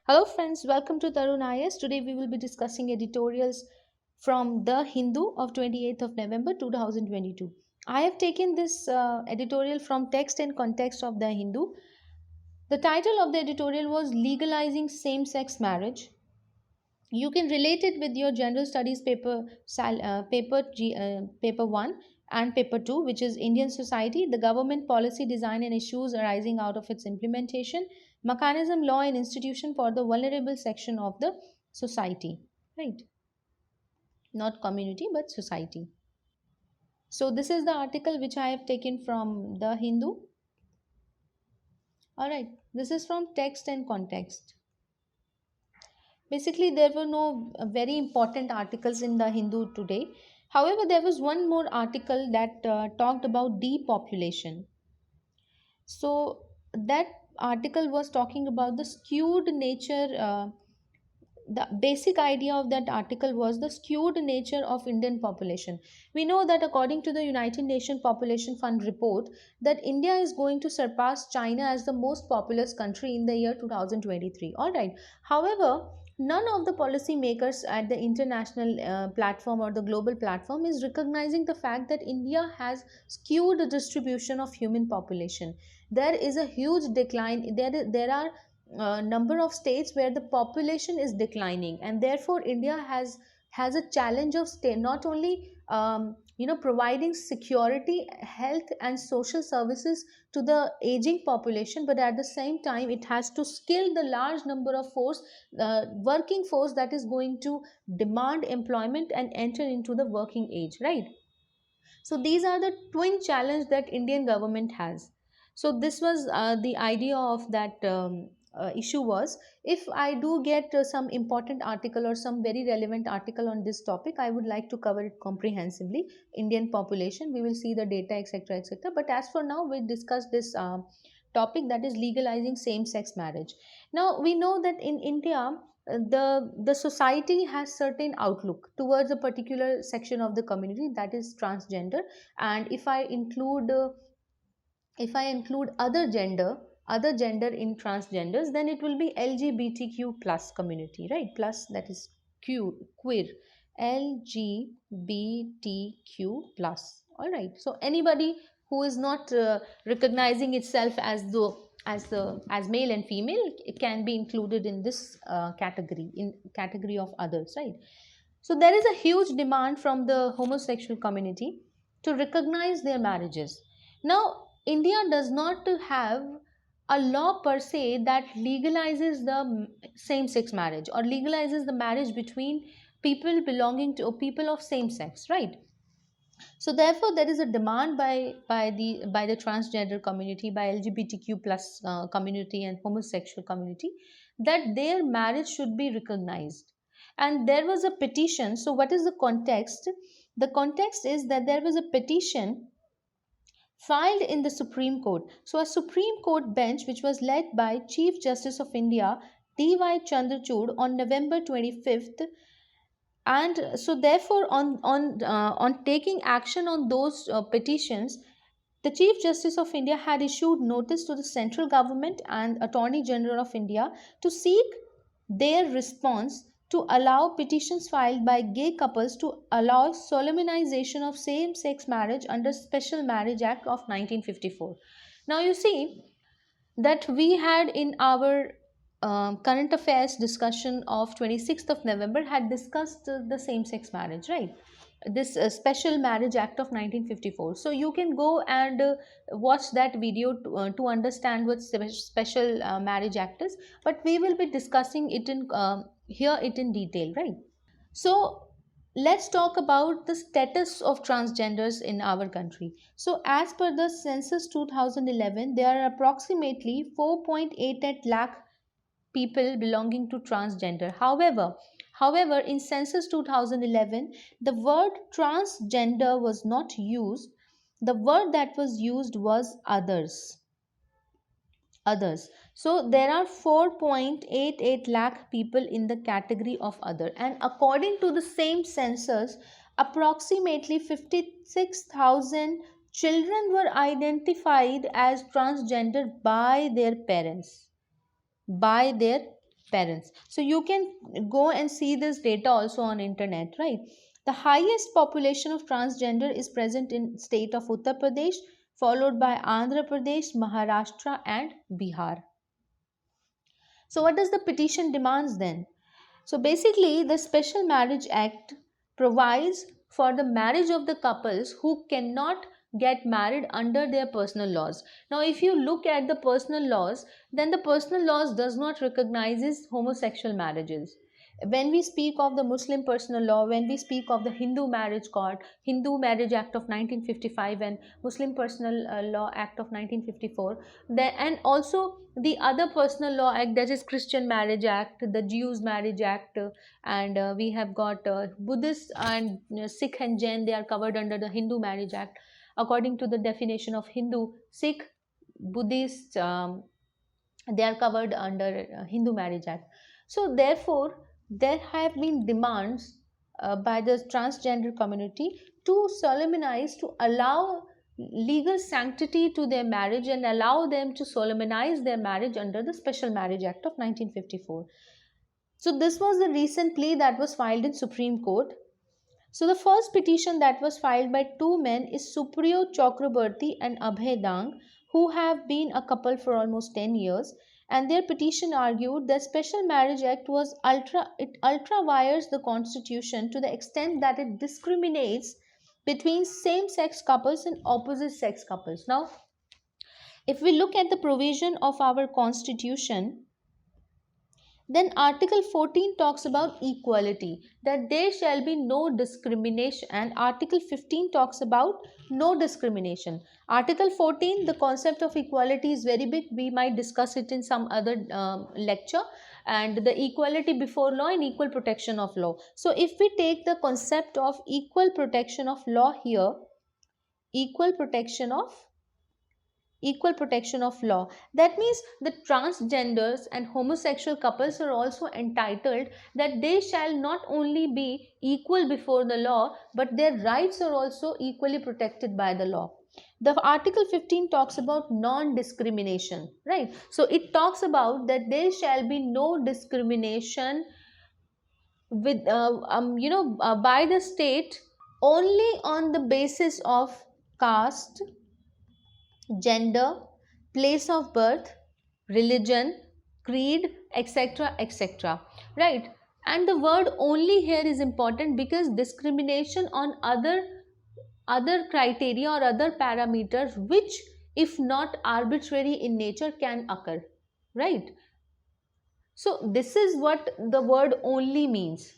Hello friends, welcome to Tarun IAS. Today we will be discussing editorials from The Hindu of 28th of November 2022. I have taken this editorial from Text and Context of The Hindu. The title of the editorial was Legalizing Same-Sex Marriage. You can relate it with your general studies paper 1 and paper 2, which is Indian society, the government policy design and issues arising out of its implementation, mechanism, law and institution for the vulnerable section of the society, right? Not community but society. So this is the article which I have taken from The Hindu. All right, this is from Text and Context. Basically, there were no very important articles in the Hindu today. However, there was one more article that talked about depopulation. So, that article was talking about the skewed nature. The basic idea of that article was the skewed nature of Indian population. We know that according to the United Nations Population Fund report, that India is going to surpass China as the most populous country in the year 2023. All right. However, none of the policy makers at the international platform or the global platform is recognizing the fact that India has skewed the distribution of human population. There is a huge decline. There are number of states where the population is declining, and therefore India has a challenge of not only providing security, health and social services to the aging population, but at the same time it has to skill the large number of working force that is going to demand employment and enter into the working age, right? So these are the twin challenge that Indian government has. So this was the idea of that issue was, if I do get some important article or some very relevant article on this topic, I would like to cover it comprehensively. Indian population, we will see the data, etc., etc. But as for now, we discuss this topic, that is legalizing same-sex marriage. Now we know that in India, the society has certain outlook towards a particular section of the community, that is transgender. And if I include other gender in transgenders, then it will be LGBTQ plus community, right? Plus, that is queer, LGBTQ plus. All right, so anybody who is not recognizing itself as as male and female, it can be included in this category of others, right? So there is a huge demand from the homosexual community to recognize their marriages. Now, India does not have a law per se that legalizes the same sex marriage or legalizes the marriage between people belonging to, or people of same sex, right? So therefore there is a demand by the transgender community, by LGBTQ plus community and homosexual community, that their marriage should be recognized. And there was a petition. So what is the context? The context is that there was a petition filed in the Supreme Court. So a Supreme Court bench which was led by Chief Justice of India D.Y. Chandrachud on November 25th, and so therefore on taking action on those petitions, the Chief Justice of India had issued notice to the central government and Attorney General of India to seek their response to allow petitions filed by gay couples to allow solemnization of same sex marriage under Special Marriage Act of 1954. Now you see that we had in our current affairs discussion of 26th of November had discussed the same sex marriage, right? This Special Marriage Act of 1954. So you can go and watch that video to understand what Special Marriage Act is, but we will be discussing it in here it in detail, right? So let's talk about the status of transgenders in our country. So as per the census 2011, there are approximately 4.88 lakh people belonging to transgender. However, in census 2011, the word transgender was not used. The word that was used was others. So there are 4.88 lakh people in the category of other, and according to the same census, approximately 56,000 children were identified as transgender by their parents, by their parents. So you can go and see this data also on internet, right? The highest population of transgender is present in state of Uttar Pradesh, followed by Andhra Pradesh, Maharashtra and Bihar. So what does the petition demands then? So basically, the Special Marriage Act provides for the marriage of the couples who cannot get married under their personal laws. Now, if you look at the personal laws, then the personal laws does not recognizes homosexual marriages. When we speak of the Muslim personal law, when we speak of the Hindu Marriage Court, Hindu Marriage Act of 1955 and Muslim Personal Law Act of 1954, and also the other personal law act, that is Christian Marriage Act, the Jews Marriage Act, and we have got Buddhist and Sikh and Jain, they are covered under the Hindu Marriage Act according to the definition of Hindu. Sikh, Buddhist, they are covered under Hindu Marriage Act. So therefore there have been demands by the transgender community to solemnize, to allow legal sanctity to their marriage and allow them to solemnize their marriage under the Special Marriage Act of 1954. So this was the recent plea that was filed in Supreme Court. So the first petition that was filed by two men is Supriyo Chakraborty and Abhay Dang, who have been a couple for almost 10 years, and their petition argued that Special Marriage Act ultra wires the constitution to the extent that it discriminates between same sex couples and opposite sex couples. Now, if we look at the provision of our constitution, then Article 14 talks about equality, that there shall be no discrimination, and Article 15 talks about no discrimination. Article 14, the concept of equality is very big. We might discuss it in some other lecture. And the equality before law and equal protection of law. So if we take the concept of equal protection of law here, equal protection of law, that means the transgenders and homosexual couples are also entitled that they shall not only be equal before the law, but their rights are also equally protected by the law. The Article 15 talks about non-discrimination, right? So it talks about that there shall be no discrimination with by the state only on the basis of caste, gender, place of birth, religion, creed, etc., etc. Right? And the word only here is important because discrimination on other criteria or other parameters, which if not arbitrary in nature, can occur. Right? So this is what the word only means.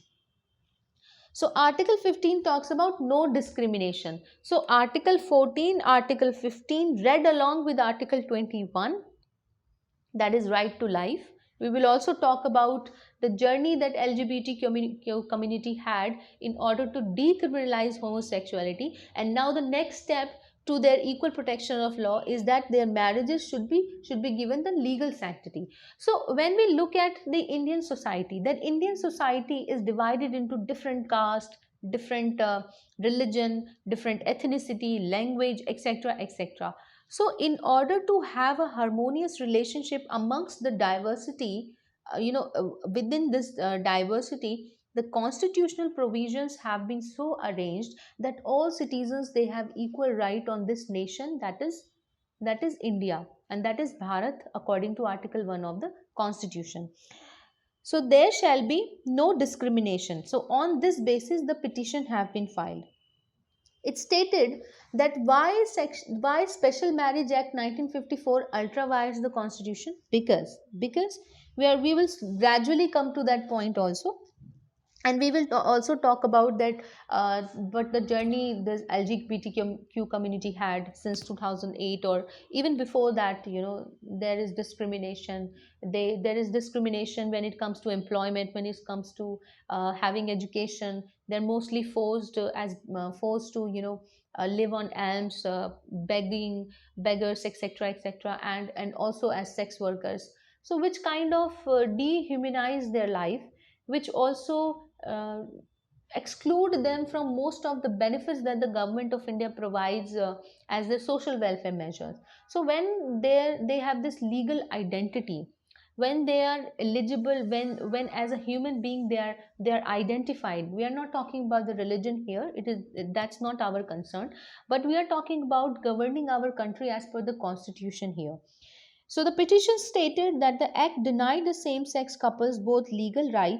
So Article 15 talks about no discrimination. So Article 14, Article 15 read along with Article 21, that is right to life. We will also talk about the journey that LGBTQ community had in order to decriminalize homosexuality, and now the next step to their equal protection of law is that their marriages should be given the legal sanctity. So when we look at the Indian society, that Indian society is divided into different caste, different religion, different ethnicity, language, etc., etc. So in order to have a harmonious relationship amongst the diversity, within this diversity, the constitutional provisions have been so arranged that all citizens, they have equal right on this nation, that is India, and that is Bharat, according to Article 1 of the Constitution. So there shall be no discrimination. So on this basis, the petition have been filed. It stated that why Special Marriage Act 1954 ultra wires the constitution? Because we will gradually come to that point also, and we will also talk about that what the journey the LGBTQ community had since 2008, or even before that. There is discrimination. There is discrimination when it comes to employment, when it comes to having education. They're mostly forced to live on alms, begging, beggars, etc., etc., and also as sex workers. So which kind of dehumanize their life, which also exclude them from most of the benefits that the government of India provides as their social welfare measures. So when they have this legal identity, when they are eligible, when as a human being they are identified. We are not talking about the religion here, it is, that's not our concern, but we are talking about governing our country as per the constitution here. So the petition stated that the act denied the same sex couples both legal right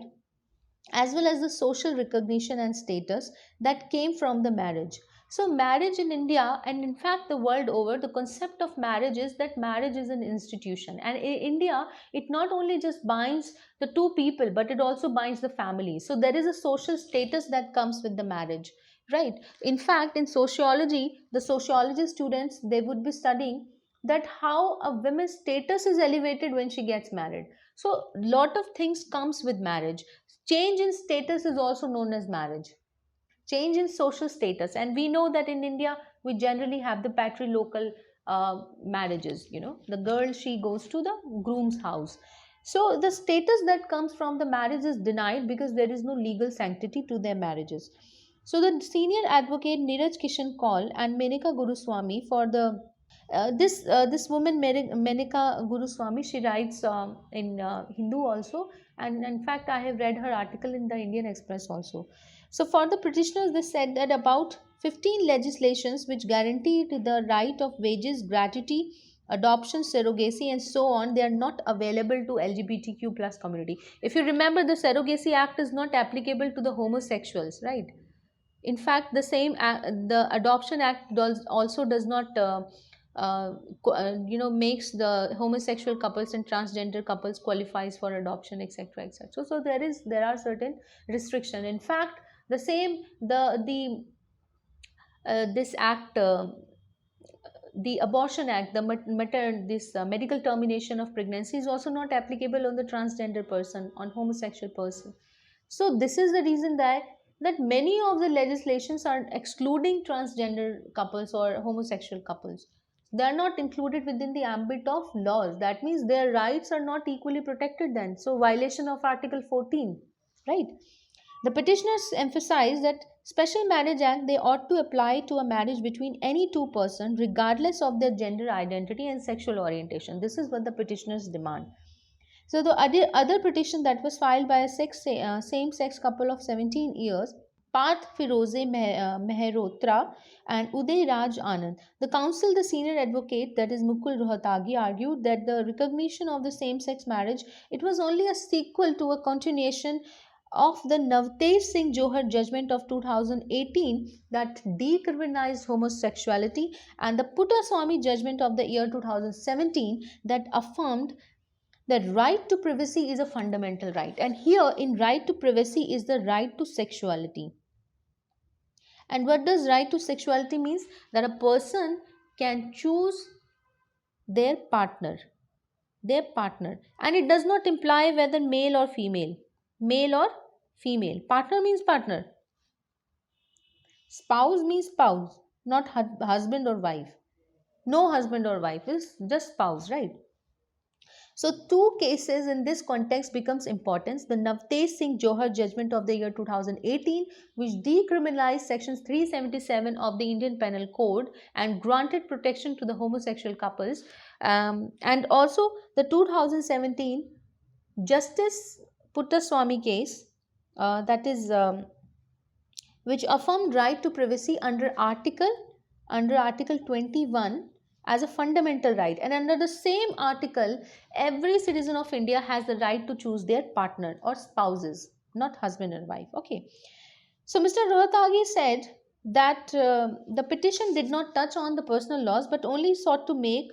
as well as the social recognition and status that came from the marriage. So, marriage in India and in fact the world over, the concept of marriage is that marriage is an institution. And in India, it not only just binds the two people, but it also binds the family. So, there is a social status that comes with the marriage, right? In fact, in sociology, the sociology students, they would be studying that how a woman's status is elevated when she gets married. So, lot of things comes with marriage. Change in status is also known as marriage. Change in social status, and we know that in India we generally have the patrilocal marriages. You know, the girl, she goes to the groom's house. So the status that comes from the marriage is denied because there is no legal sanctity to their marriages. So the senior advocate Neeraj Kishan Kaul and Menika Guruswamy for the this woman Menika Guruswamy, she writes in Hindu also, and in fact I have read her article in the Indian Express also. So for the petitioners, they said that about 15 legislations which guarantee the right of wages, gratuity, adoption, surrogacy, and so on, they are not available to LGBTQ plus community. If you remember, the Surrogacy Act is not applicable to the homosexuals, right? In fact, the same the Adoption Act also does not makes the homosexual couples and transgender couples qualifies for adoption, etc., etc. So there are certain restriction. In fact, the same the this act, the Abortion Act, the this medical termination of pregnancy is also not applicable on the transgender person, on homosexual person. So this is the reason that many of the legislations are excluding transgender couples or homosexual couples. They are not included within the ambit of laws. That means their rights are not equally protected then. So violation of Article 14, right? The petitioners emphasize that Special Marriage Act, they ought to apply to a marriage between any two persons regardless of their gender identity and sexual orientation. This is what the petitioners demand. So the other petition that was filed by a same-sex couple of 17 years, Parth Firoze Mehrotra and Uday Raj Anand. The counsel, the senior advocate, that is Mukul Rohatagi, argued that the recognition of the same-sex marriage, it was only a sequel to a continuation of the Navtej Singh Johar judgment of 2018 that decriminalized homosexuality, and the Puttaswamy judgment of the year 2017 that affirmed that right to privacy is a fundamental right. And here in right to privacy is the right to sexuality. And what does right to sexuality means? That a person can choose their partner, and it does not imply whether male or female. Partner means partner. Spouse means spouse, not husband or wife. No husband or wife, is just spouse, right? So two cases in this context becomes important. The Navtej Singh Johar judgment of the year 2018, which decriminalized sections 377 of the Indian Penal Code and granted protection to the homosexual couples, and also the 2017 Justice Puttaswamy case, that is which affirmed right to privacy under Article 21 as a fundamental right. And under the same article, every citizen of India has the right to choose their partner or spouses, not husband and wife. Okay. So Mr. Rohatagi said that the petition did not touch on the personal laws but only sought to make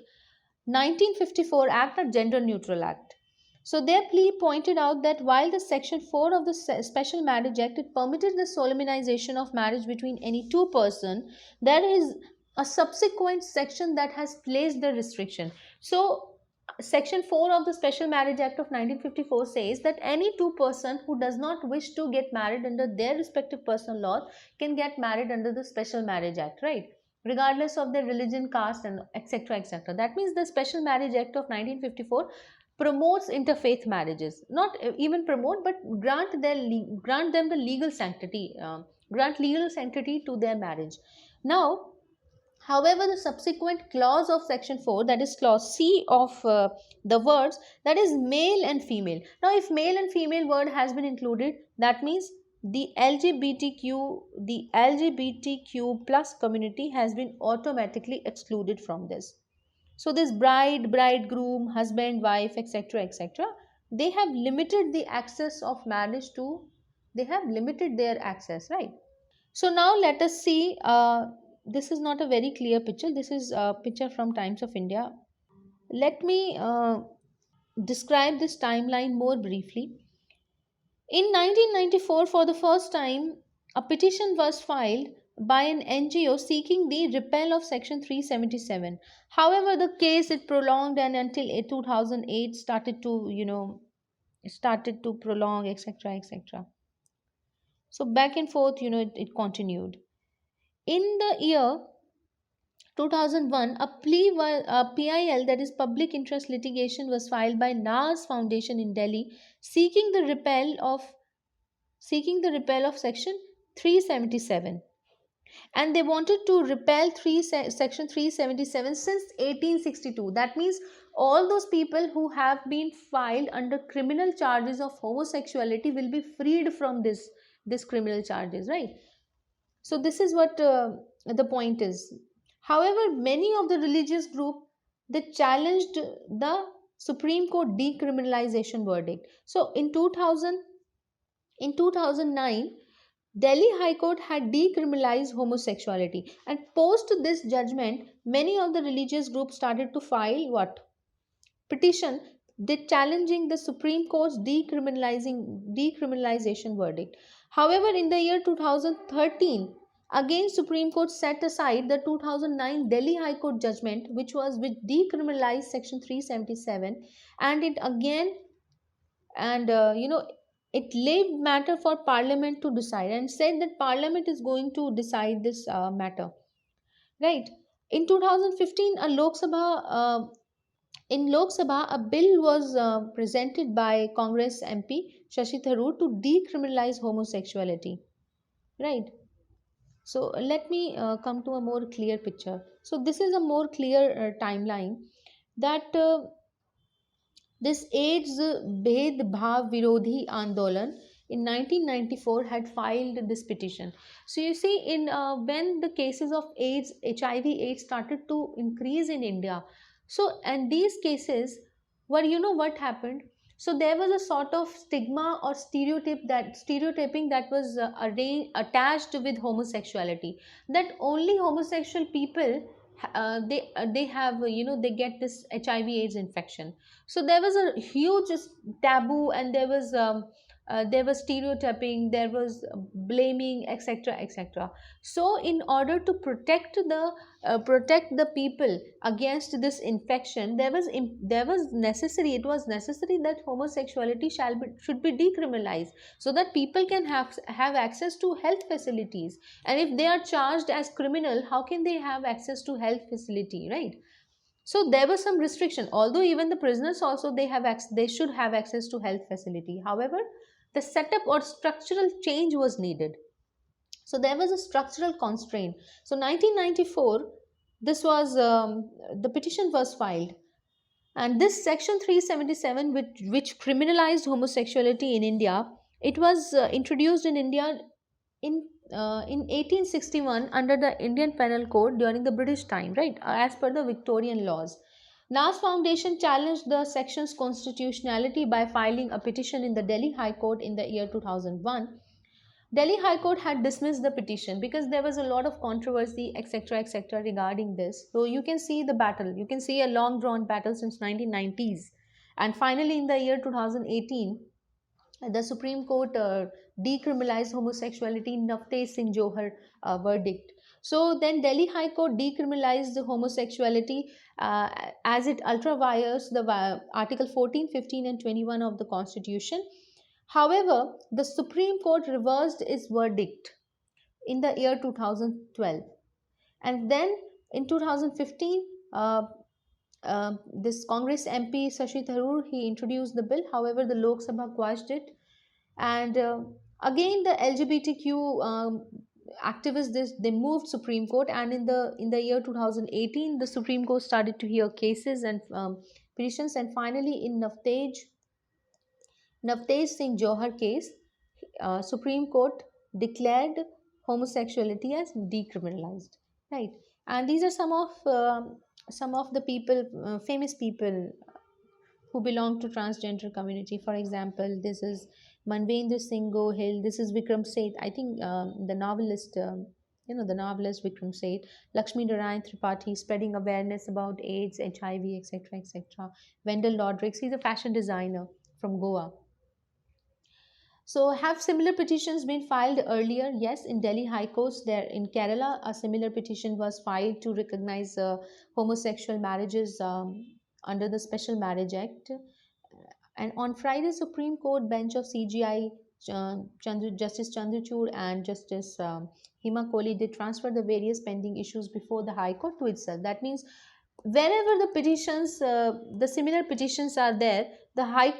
1954 Act a gender neutral act. So their plea pointed out that while the Section 4 of the Special Marriage Act, it permitted the solemnization of marriage between any two persons, there is a subsequent section that has placed the restriction. So Section 4 of the Special Marriage Act of 1954 says that any two person who does not wish to get married under their respective personal laws can get married under the Special Marriage Act, right? Regardless of their religion, caste, and etc. etc. That means the Special Marriage Act of 1954 promotes interfaith marriages. Not even promote, but grant them the legal sanctity, grant legal sanctity to their marriage. Now, However, the subsequent clause of section 4, that is clause C of the words, that is male and female. Now, if male and female word has been included, that means the LGBTQ plus community has been automatically excluded from this. So this bride, bridegroom, husband, wife, etc., etc., they have limited the access of marriage to, they have limited their access, right? So now let us see, this is not a very clear picture. This is a picture from Times of India. Let me describe this timeline more briefly. In 1994, for the first time, a petition was filed by an NGO seeking the repeal of Section 377. However, the case it prolonged, and until 2008 started to, started to prolong, etc., etc. So back and forth, it continued. In the year 2001, a plea a PIL, that is public interest litigation, was filed by NAS Foundation in Delhi seeking the repeal of section 377, and they wanted to repeal section 377 since 1862. That means all those people who have been filed under criminal charges of homosexuality will be freed from this criminal charges, right? So this is what the point is. However, many of the religious group, they challenged the Supreme Court decriminalization verdict. So in 2009, Delhi High Court had decriminalized homosexuality, and post this judgment, many of the religious groups started to file what? Petition, they challenging the Supreme Court's decriminalization verdict. However, in the year 2013, again Supreme Court set aside the 2009 Delhi High Court judgment, which decriminalized Section 377, and it again, and it laid matter for Parliament to decide, and said that Parliament is going to decide this matter, right? In 2015, in Lok Sabha, a bill was presented by Congress MP Shashi Tharoor to decriminalize homosexuality, right? So let me come to a more clear picture. So this is a more clear timeline, that this AIDS Bhed Bhav Virodhi Andolan in 1994 had filed this petition. So you see, in when the cases of AIDS, HIV/AIDS started to increase in India, so and these cases were, what happened? So there was a sort of stigma or stereotyping that was attached with homosexuality. That only homosexual people, they have, they get this HIV/AIDS infection. So there was a huge taboo, and there was stereotyping, there was blaming, etc., etc. So in order to protect the people against this infection, there was necessary, it was necessary that homosexuality should be decriminalized, so that people can have access to health facilities. And if they are charged as criminal, how can they have access to health facility, right? So there was some restriction, although even the prisoners also, they should have access to health facility. However, the setup or structural change was needed. So there was a structural constraint. So 1994, this was the petition was filed, and this section 377, which criminalized homosexuality in India, it was introduced in India in 1861 under the Indian Penal Code during the British time, right? As per the Victorian laws. NAS Foundation challenged the section's constitutionality by filing a petition in the Delhi High Court in the year 2001. Delhi High Court had dismissed the petition because there was a lot of controversy, etc., etc., regarding this. So you can see the battle. You can see a long drawn battle since 1990s. And finally, in the year 2018, the Supreme Court decriminalized homosexuality in Navtej Singh Johar verdict. So then Delhi High Court decriminalized the homosexuality as it ultraviolates the Article 14, 15 and 21 of the Constitution. However, the Supreme Court reversed its verdict in the year 2012. And then in 2015, this Congress MP Shashi Tharoor, he introduced the bill. However, the Lok Sabha quashed it, and again the LGBTQ activists, they moved Supreme Court, and in the year 2018 the Supreme Court started to hear cases and petitions, and finally in Navtej Singh Johar case, Supreme Court declared homosexuality as decriminalized, right? And these are some of the people, famous people who belong to transgender community. For example, this is Manvendra Singh Gohil, this is Vikram Seth. I think the novelist, the novelist Vikram Seth, Lakshmi Narayan Tripathi spreading awareness about AIDS, HIV, etc., etc. Wendell Lodrix, he's a fashion designer from Goa. So, have similar petitions been filed earlier? Yes, in Delhi High Court, there in Kerala, a similar petition was filed to recognize homosexual marriages under the Special Marriage Act. And on Friday, Supreme Court bench of CGI, Justice Chandrachud and Justice Hima Kohli did transfer the various pending issues before the High Court to itself. That means wherever the petitions, the similar petitions are there, the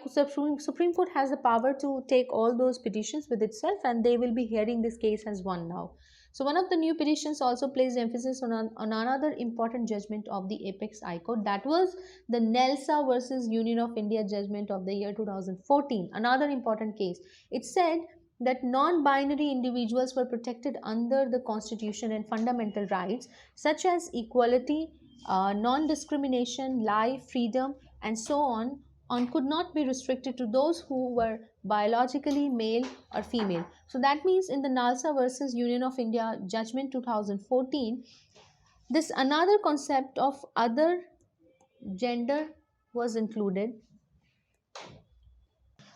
Supreme Court has the power to take all those petitions with itself, and they will be hearing this case as one now. So one of the new petitions also placed emphasis on another important judgment of the Apex High Court. That was the Nelsa versus Union of India judgment of the year 2014. Another important case. It said that non-binary individuals were protected under the Constitution and fundamental rights such as equality, non-discrimination, life, freedom, and so on could not be restricted to those who were biologically male or female. So that means in the Nalsa versus Union of India judgment 2014, this another concept of other gender was included.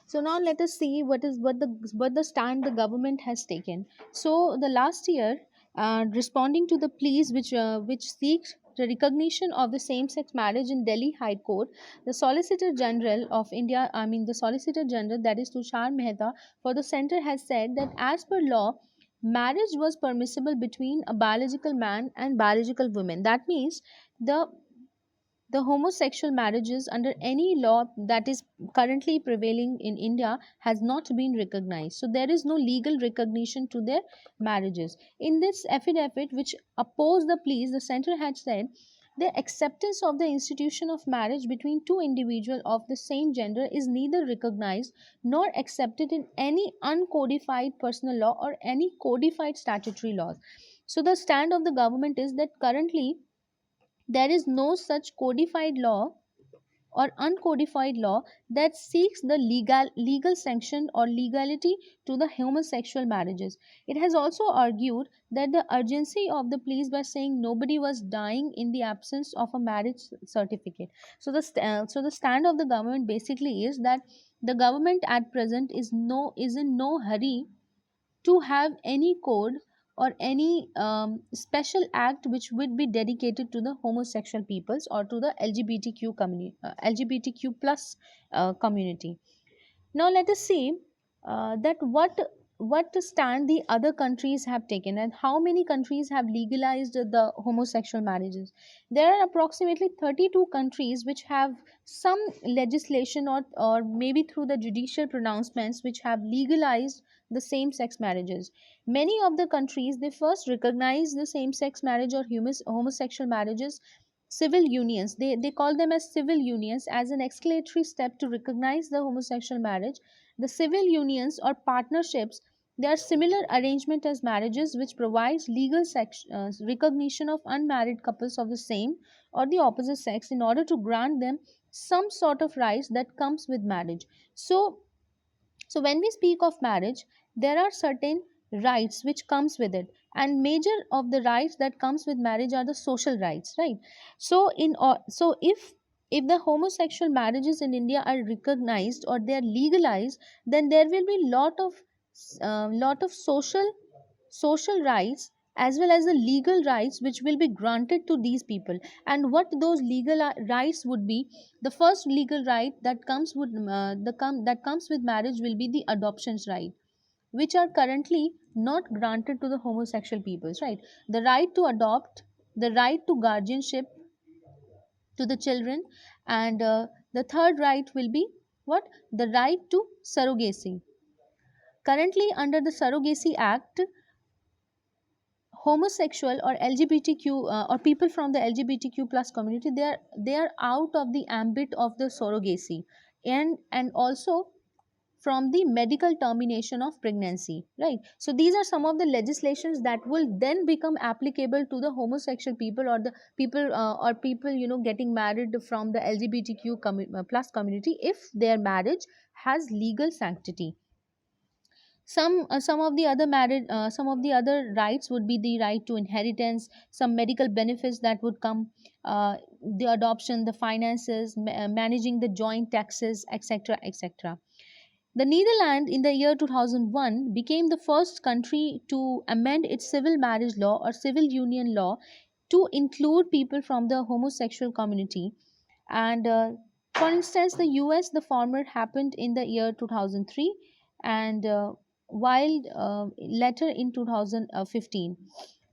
So now let us see what the stand the government has taken. So the last year, responding to the pleas which seeks the recognition of the same-sex marriage in Delhi High Court, the Solicitor General of India, the Solicitor General, that is Tushar Mehta, for the centre, has said that as per law, marriage was permissible between a biological man and biological woman. That means the homosexual marriages under any law that is currently prevailing in India has not been recognized. So there is no legal recognition to their marriages. In this affidavit, which opposed the pleas, the centre had said the acceptance of the institution of marriage between two individuals of the same gender is neither recognized nor accepted in any uncodified personal law or any codified statutory laws. So the stand of the government is that currently there is no such codified law or uncodified law that seeks the legal sanction or legality to the homosexual marriages. It has also argued that the urgency of the pleas by saying nobody was dying in the absence of a marriage certificate. So the stand of the government basically is that the government at present is in no hurry to have any code or any special act which would be dedicated to the homosexual peoples or to the LGBTQ community, LGBTQ plus community. Now let us see that what stand the other countries have taken and how many countries have legalized the homosexual marriages. There are approximately 32 countries which have some legislation or maybe through the judicial pronouncements which have legalized the same sex marriages. Many of the countries, they first recognize the same sex marriage or homosexual marriages civil unions. They call them as civil unions as an escalatory step to recognize the homosexual marriage. The civil unions or partnerships, they are similar arrangement as marriages which provides legal recognition of unmarried couples of the same or the opposite sex in order to grant them some sort of rights that comes with marriage. So when we speak of marriage, there are certain rights which comes with it, and major of the rights that comes with marriage are the social rights, right? So if the homosexual marriages in India are recognized or they are legalized, then there will be lot of social rights as well as the legal rights which will be granted to these people. And what those legal rights would be, the first legal right that comes with marriage will be the adoptions right, which are currently not granted to the homosexual peoples, right? The right to adopt, the right to guardianship to the children, and the third right will be what? The right to surrogacy. Currently, under the Surrogacy Act, homosexual or LGBTQ or people from the LGBTQ plus community, they are out of the ambit of the surrogacy, and also from the medical termination of pregnancy, right? So these are some of the legislations that will then become applicable to the homosexual people, or the people getting married from the LGBTQ plus community, if their marriage has legal sanctity. Some of the other married some of the other rights would be the right to inheritance, some medical benefits that would come, the adoption, the finances, managing the joint taxes, etc., etc. The Netherlands in the year 2001 became the first country to amend its civil marriage law or civil union law to include people from the homosexual community. And for instance, the US, the former happened in the year 2003, and while later in 2015.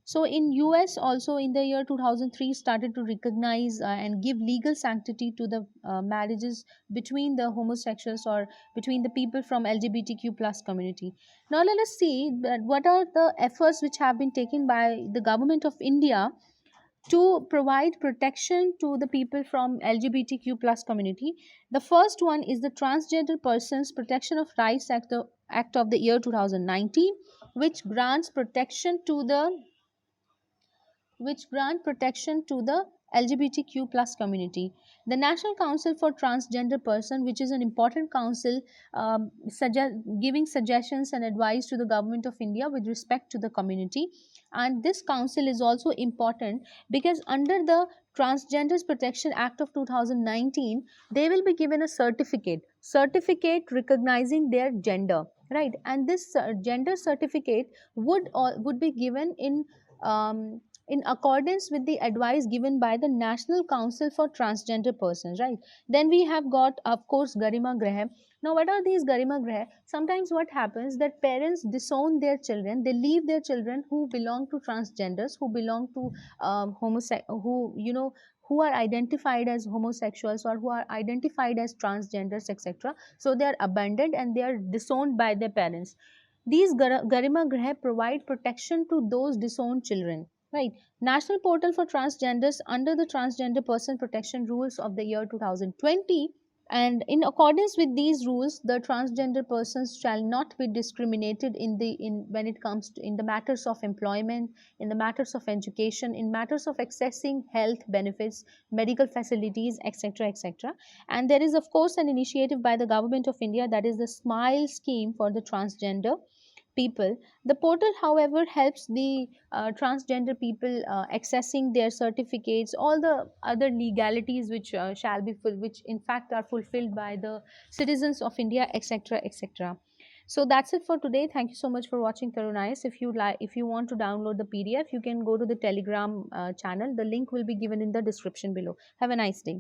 So in US also in the year 2003 started to recognize and give legal sanctity to the marriages between the homosexuals or between the people from LGBTQ plus community. Now let us see that what are the efforts which have been taken by the government of India to provide protection to the people from LGBTQ plus community. The first one is the Transgender Persons Protection of Rights Act of the year 2019, which grants protection to the which grant protection to the LGBTQ plus community. The National Council for Transgender Person, which is an important council, giving suggestions and advice to the government of India with respect to the community. And this council is also important because under the Transgenders Protection Act of 2019, they will be given a certificate recognizing their gender, right? And this gender certificate would be given in accordance with the advice given by the National Council for Transgender Persons, right? Then we have got, of course, Garima Graham. Now, what are these Garima Graham? Sometimes what happens that parents disown their children, they leave their children who belong to transgenders, who belong to who are identified as homosexuals or who are identified as transgenders, etc. So they are abandoned and they are disowned by their parents. These Garima Graha provide protection to those disowned children. Right. National Portal for Transgenders under the Transgender Person Protection Rules of the year 2020. And in accordance with these rules, the transgender persons shall not be discriminated in when it comes to in the matters of employment, in the matters of education, in matters of accessing health benefits, medical facilities, etc., etc. And there is, of course, an initiative by the government of India, that is the Smile scheme for the transgender people. The portal, however, helps the transgender people accessing their certificates, all the other legalities which shall be which in fact are fulfilled by the citizens of India, etc., etc. So that's it for today. Thank you so much for watching Tarun IAS. If you want to download the PDF, you can go to the Telegram channel. The link will be given in the description below. Have a nice day.